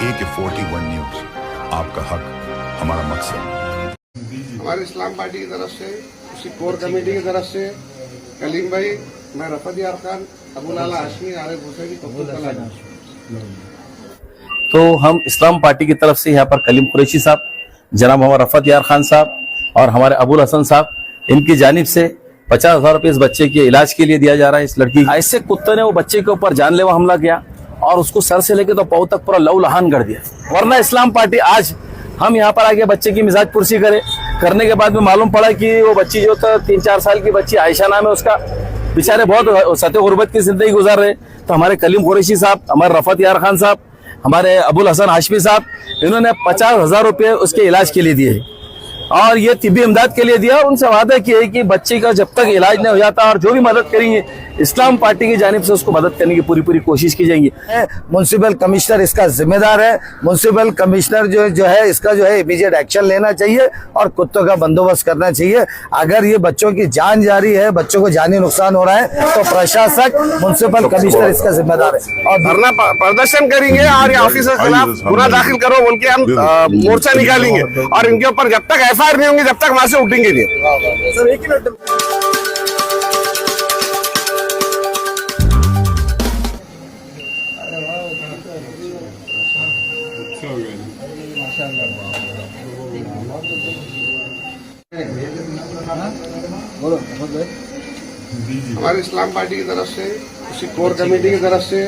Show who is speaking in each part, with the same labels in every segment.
Speaker 1: AK41 news, आपका हक हमारा मकसद।
Speaker 2: हमारे इस्लाम पार्टी की तरफ से, उसी कोर कमेटी की तरफ से कलीम भाई, मैं रफत यार खान, अबू लाला हाशमी, आरिफ हुसैनी,
Speaker 3: तो हम इस्लाम पार्टी की तरफ से यहाँ पर कलीम कुरैशी साहब, जनाब मोहम्मद रफत यार खान साहब और हमारे अबुल हसन साहब, इनकी जानिब से 50,000 रुपये इस बच्चे के इलाज के लिए दिया जा रहा है। इस लड़की ऐसे कुत्ते ने वो बच्चे के ऊपर जानलेवा हमला किया और उसको सर से लेके तो पाँव तक पूरा लहूलुहान कर दिया। वरना इस्लाम पार्टी आज हम यहाँ पर आके बच्चे की मिजाज पुरसी करने के बाद में मालूम पड़ा कि वो बच्ची जो था 3-4 साल की बच्ची आयशा नाम है उसका, बेचारे बहुत सत्य गुर्बत की जिंदगी गुजार रहे। तो हमारे कलीम कुरैशी साहब, हमारे रफत यार खान साहब, हमारे अबुल हसन हाशमी साहब, इन्होंने 50,000 रुपये उसके इलाज के लिए दिए और ये तिब्बी इमदाद के लिए दिया। और उनसे वादा किया है कि बच्चे का जब तक इलाज नहीं हो जाता और जो भी मदद करेंगे इस्लाम पार्टी की जानिब से उसको मदद करने की पूरी कोशिश की जाएगी।
Speaker 4: म्युनिसिपल कमिश्नर इसका जिम्मेदार है। म्युनिसिपल कमिश्नर जो है इसका जो है इमीडिएट एक्शन लेना चाहिए और कुत्तों का बंदोबस्त करना चाहिए। अगर ये बच्चों की जान जा रही है, बच्चों को जानी नुकसान हो रहा है, तो प्रशासक, म्युनिसिपल कमिश्नर इसका जिम्मेदार है। और
Speaker 2: धरना प्रदर्शन करेंगे और ये ऑफिसर के खिलाफ गुनाह दाखिल करो बोल के हम मोर्चा निकालेंगे और इनके ऊपर जब तक FIR नहीं होंगे जब तक वहां से उठेंगे नहीं।
Speaker 4: सर एक ही मिनट,
Speaker 2: हमारे इस्लाम पार्टी की तरफ से, उसी कोर कमेटी की तरफ से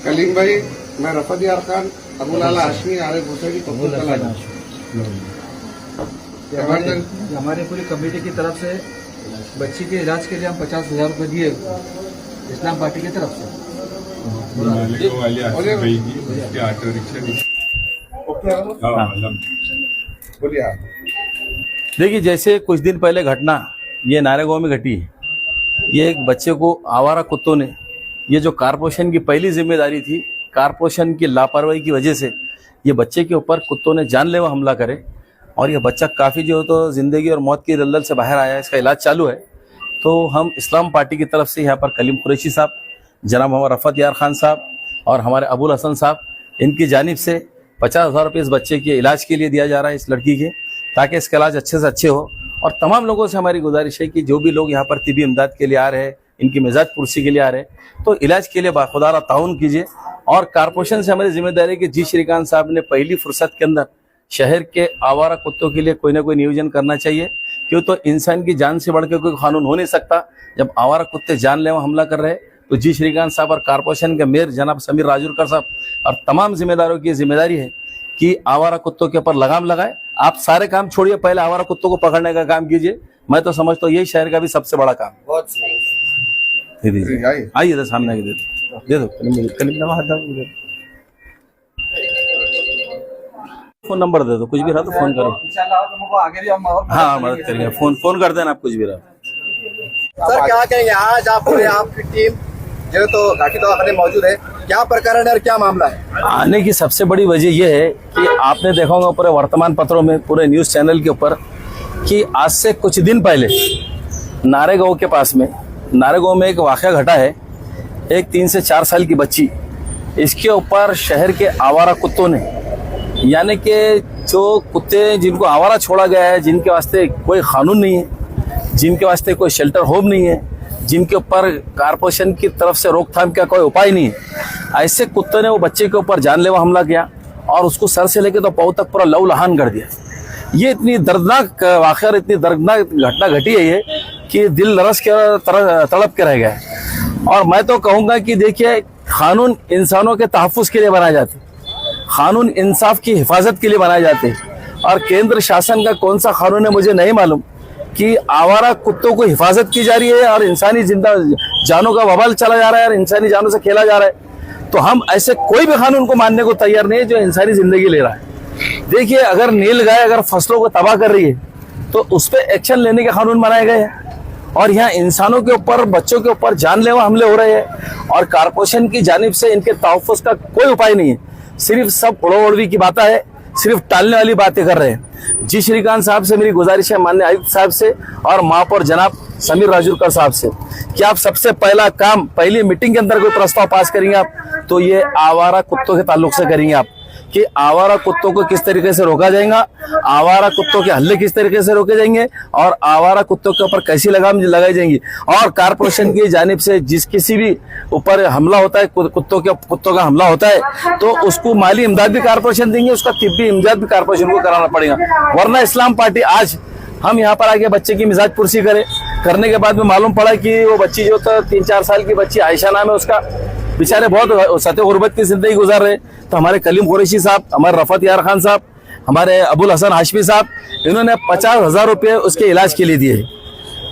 Speaker 2: कलीम भाई, मैं रफत यार खान, अबू लाला हाशमी, आरिफ हुसैनी,
Speaker 5: हमारी पूरी कमेटी की तरफ से बच्ची के इलाज के लिए हम 50,000 रुपये दिए इस्लाम पार्टी की तरफ से।
Speaker 3: देखिए, जैसे कुछ दिन पहले घटना ये नारेगांव में घटी है। ये एक बच्चे को आवारा कुत्तों ने, ये जो कारपोरेशन की पहली जिम्मेदारी थी, कारपोरेशन की लापरवाही की वजह से ये बच्चे के ऊपर कुत्तों ने जानलेवा हमला करे और ये बच्चा काफ़ी जो तो ज़िंदगी और मौत की दलदल से बाहर आया है। इसका इलाज चालू है। तो हम इस्लाम पार्टी की तरफ से यहाँ पर कलीम कुरैशी साहब, जनाब मोहम्मद रफत यार खान साहब और हमारे अबुल हसन साहब, इनकी जानिब से 50,000 रुपये इस बच्चे के इलाज के लिए दिया जा रहा है, इस लड़की के, ताकि इसका इलाज अच्छे से अच्छे हो। और तमाम लोगों से हमारी गुजारिश है कि जो भी लोग यहाँ पर तिब्बी इमदाद के लिए आ रहे हैं, इनकी मिजाज पुरसी के लिए आ रहे हैं, तो इलाज के लिए बाखुदारा ताउन कीजिए। और कारपोरेशन से हमारी जिम्मेदारी है कि जी श्रीकांत साहब ने पहली फुर्सत के अंदर शहर के आवारा कुत्तों के लिए कोई ना कोई नियोजन करना चाहिए, क्यों तो इंसान की जान से बढ़ के कोई कानून हो नहीं सकता। जब आवारा कुत्ते जानलेवा हमला कर रहे हैं तो जी श्रीकांत साहब और कारपोरेशन के मेयर जनाब समीर राजूरकर साहब और तमाम जिम्मेदारों की जिम्मेदारी है कि आवारा कुत्तों के ऊपर लगाम लगाए। आप सारे काम छोड़िए, पहले आवारा कुत्तों को पकड़ने का काम कीजिए। मैं तो समझता हूँ यही शहर का भी सबसे बड़ा काम।
Speaker 4: बहुत
Speaker 3: आइए तो सामने आगे दे दो फोन नंबर दे दो, कुछ भी रहा तो फोन करो।
Speaker 5: आगे भी हम
Speaker 3: हाँ, मदद करेंगे। फोन कर देना आप, कुछ भी रहा।
Speaker 4: सर क्या कहेंगे, आज आप आपकी टीम जो तो घाटी दवाखाने मौजूद है, क्या प्रकरण है और क्या मामला है?
Speaker 3: आने की सबसे बड़ी वजह यह है कि आपने देखा होगा पूरे वर्तमान पत्रों में, पूरे न्यूज़ चैनल के ऊपर, कि आज से कुछ दिन पहले नारेगांव के पास में, नारेगांव में एक वाक़या घटा है। एक 3 से 4 साल की बच्ची, इसके ऊपर शहर के आवारा कुत्तों ने, यानी कि जो कुत्ते जिनको आवारा छोड़ा गया है, जिनके वास्ते कोई कानून नहीं है, जिनके वास्ते कोई शेल्टर होम नहीं है, जिनके ऊपर कारपोरेशन की तरफ से रोकथाम का कोई उपाय नहीं है, ऐसे कुत्ते ने वो बच्चे के ऊपर जानलेवा हमला किया और उसको सर से लेके तो पाँव तक पूरा लहूलुहान कर दिया। ये इतनी दर्दनाक वाक़या और इतनी दर्दनाक घटना घटी है ये कि दिल नरस के तड़प के रह गया है। और मैं तो कहूँगा कि देखिए, कानून इंसानों के तहफ़्फ़ुज़ के लिए बनाए जाते, कानून इंसाफ की हिफाजत के लिए बनाए जाते, और केंद्र शासन का कौन सा कानून है मुझे नहीं मालूम कि आवारा कुत्तों को हिफाजत की जा रही है और इंसानी जानों का बवाल चला जा रहा है और इंसानी जानों से खेला जा रहा है। तो हम ऐसे कोई भी कानून को मानने को तैयार नहीं है जो इंसानी जिंदगी ले रहा है। देखिए, अगर नील गाय अगर फसलों को तबाह कर रही है तो उस पर एक्शन लेने के कानून बनाए गए हैं, और यहाँ इंसानों के ऊपर, बच्चों के ऊपर जानलेवा हमले हो रहे हैं और कारपोरेशन की जानिब से इनके तहफ़्फ़ुज़ का कोई उपाय नहीं है। सिर्फ सब उड़ोड़वी की बातें है, सिर्फ टालने वाली बातें कर रहे हैं। जी श्रीकांत साहब से मेरी गुजारिश है, माननीय आयुक्त साहब से और महापौर जनाब समीर राजूरकर साहब से, कि आप सबसे पहला काम, पहली मीटिंग के अंदर कोई प्रस्ताव पास करेंगे आप तो ये आवारा कुत्तों के ताल्लुक से करेंगे आप, कि आवारा कुत्तों को किस तरीके से रोका जाएगा, आवारा कुत्तों के हल्ले किस तरीके से रोके जाएंगे और आवारा कुत्तों के ऊपर कैसी लगाम लगाई जाएंगी। और कारपोरेशन की जानिब से जिस किसी भी ऊपर हमला होता है, कुत्तों का हमला होता है, तो उसको माली इमदाद भी कारपोरेशन देंगे, उसका तिब्बी इमदाद भी कारपोरेशन को कराना पड़ेगा। वरना इस्लाम पार्टी आज हम यहाँ पर आके बच्चे की मिजाज पुरसी करने के बाद में मालूम पड़ा कि वो बच्ची जो तो 3-4 साल की बच्ची आयशा नाम है उसका, बेचारे बहुत सत्य गुर्बत की जिंदगी गुजार रहे। तो हमारे कलीम कुरैशी साहब, हमारे रफत यार खान साहब, हमारे अबुल हसन हाशमी साहब, इन्होंने 50,000 रुपये उसके इलाज के लिए दिए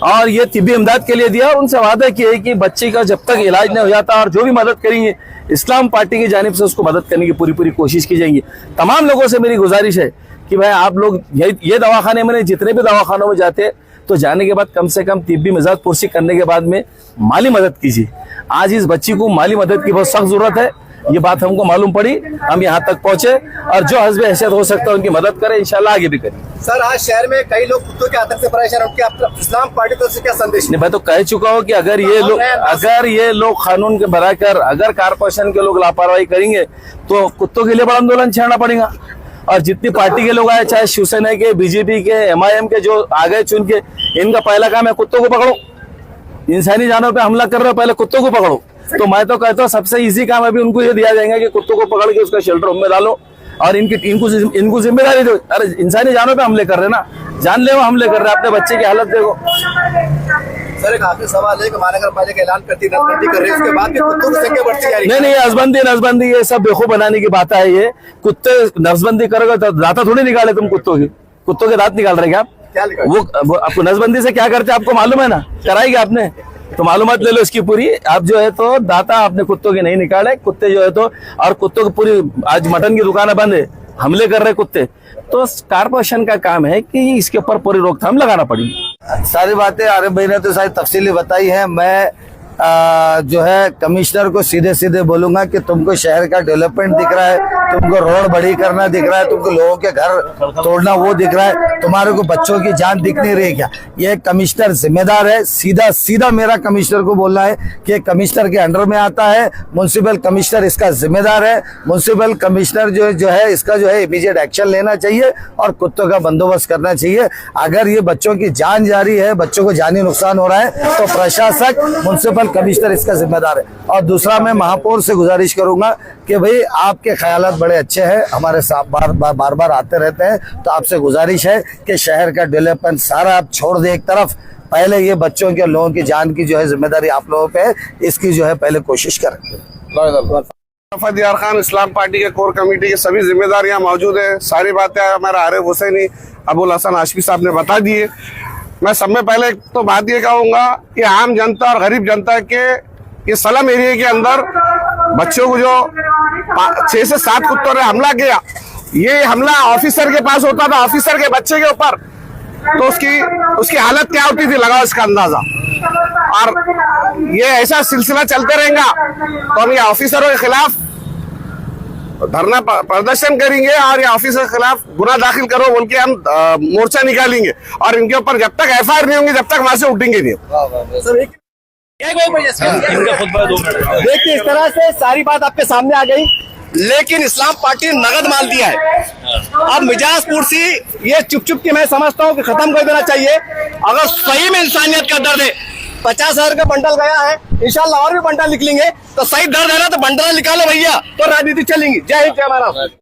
Speaker 3: और ये तिब्बी इमदाद के लिए दिया। उनसे वादा किया है कि बच्चे का जब तक इलाज नहीं हो जाता और जो भी मदद करेंगे इस्लाम पार्टी की जानिब से उसको मदद करने की पूरी कोशिश की जाएगी। तमाम लोगों से मेरी गुजारिश है कि भाई आप लोग ये दवाखाने में जितने भी दवाखानों में जाते तो जाने के बाद कम से कम तिब्बी मिजाज पुरसी करने के बाद में माली मदद कीजिए। आज इस बच्ची को माली मदद की बहुत सख्त जरूरत है, ये बात हमको मालूम पड़ी, हम यहाँ तक पहुंचे और जो हस्बे हैसियत हो सकता है उनकी मदद करें, इंशाल्लाह आगे भी करें।
Speaker 6: सर, आज शहर में कई लोग कुत्तों के आतंक से परेशान हैं, उनके इस्लाम पार्टी तरफ से क्या संदेश?
Speaker 3: नहीं, मैं तो कह चुका हूँ कि अगर ये लोग कानून के बराकर अगर कारपोरेशन के लोग लापरवाही करेंगे तो कुत्तों के लिए बड़ा आंदोलन छेड़ना पड़ेगा। और जितनी पार्टी के लोग आए, चाहे शिवसेना के, बीजेपी के, MIM के, जो आ गए चुन के, इनका पहला काम है कुत्तों को पकड़ो। इंसानी जानवर पे हमला कर रहे हो, पहले कुत्तों को पकड़ो। तो मैं तो कहता हूँ सबसे इजी काम अभी उनको ये दिया जाएगा कि कुत्तों को पकड़ के उसका शेल्टर होम में डालो और इनको जिम्मेदारी दो। अरे इंसानी जानवर पे हमले कर रहे ना, जानलेवा हमले कर रहे, अपने बच्चे की हालत देखो।
Speaker 6: सर, एक आखिरी सवाल है कि महानगर पालिका ऐलान करती है, नसबंदी कर रही है, उसके बाद कुत्तों की संख्या बढ़ती जा रही है।
Speaker 3: नहीं, नसबंदी ये सब बेखूब बनाने की बात है। ये कुत्ते नसबंदी करोगे तो दांत थोड़ी निकाले तुम कुत्तों के दांत निकाल रहे क्या आप? वो आपको नसबंदी से क्या करते आपको मालूम है ना, कराएगी आपने तो मालूमात ले लो इसकी पूरी। आप जो है तो दाता आपने कुत्तों के नहीं निकाले, कुत्ते जो है तो, और कुत्तों की पूरी आज मटन की दुकानें बंद है, हमले कर रहे कुत्ते। तो कारपोरेशन का काम है कि इसके ऊपर पूरी रोकथाम लगाना पड़ेगी।
Speaker 4: सारी बातें आरिफ भाई ने तो सारी तफसीली बताई है। मैं जो है कमिश्नर को सीधे बोलूंगा कि तुमको शहर का डेवलपमेंट दिख रहा है, तुमको रोड बड़ी करना दिख रहा है, तुमको लोगों के घर तोड़ना वो दिख रहा है, तुम्हारे को बच्चों की जान दिख नहीं रही क्या? ये कमिश्नर जिम्मेदार है। सीधा मेरा कमिश्नर को बोलना है कि कमिश्नर के अंडर में आता है, म्युनिसिपल कमिश्नर इसका जिम्मेदार है। म्युनिसिपल कमिश्नर जो है इसका जो है इमीडिएट एक्शन लेना चाहिए और कुत्तों का बंदोबस्त करना चाहिए। अगर ये बच्चों की जान जा रही है, बच्चों को जानी नुकसान हो रहा है, तो प्रशासक, म्युनिसिपल कमिश्नर इसका जिम्मेदार है। और दूसरा, मैं महापौर से गुजारिश करूंगा कि भाई आपके ख्यालात बड़े अच्छे हैं, हमारे साथ बार आते रहते हैं, तो आपसे गुजारिश है कि शहर का डेवलपमेंट सारा आप छोड़ दे एक तरफ, पहले ये बच्चों के लोगों की जान की जो है जिम्मेदारी आप लोगों पे है, इसकी जो है पहले कोशिश करें।
Speaker 2: रफत यार खान, इस्लाम पार्टी के कोर कमेटी के सभी जिम्मेदार यहाँ मौजूद है। सारी बातें हमारा आरिफ हुसैनी, अबुल हसन हाशमी साहब ने बता दी है। मैं सब में पहले तो बात ये कहूंगा कि आम जनता और गरीब जनता के ये सलम एरिया के अंदर बच्चों को जो 6 से 7 कुत्तों ने हमला किया, ये हमला ऑफिसर के पास होता था, ऑफिसर के बच्चे के ऊपर, तो उसकी हालत क्या होती थी लगाओ इसका अंदाजा। और ये ऐसा सिलसिला चलते रहेगा तो हम ये ऑफिसरों के खिलाफ धरना प्रदर्शन करेंगे और ये ऑफिसर के खिलाफ गुना दाखिल करो बोल के हम मोर्चा निकालेंगे और इनके ऊपर जब तक FIR नहीं होंगी जब तक वहां से उठेंगे नहीं।
Speaker 6: देखिए, इस तरह से सारी बात आपके सामने आ गई, लेकिन इस्लाम पार्टी ने नगद माल दिया है। अब मिजाज पुरसी ये चुप के मैं समझता हूँ कि खत्म कर देना चाहिए। अगर सही में इंसानियत का दर्द है, 50,000 का बंडल गया है, इंशाल्लाह और भी बंडल निकलेंगे, तो सही दर्द है ना तो बंडल निकालो भैया, तो राजनीति चलेंगी। जय हिंद, जय महाराष्ट्र।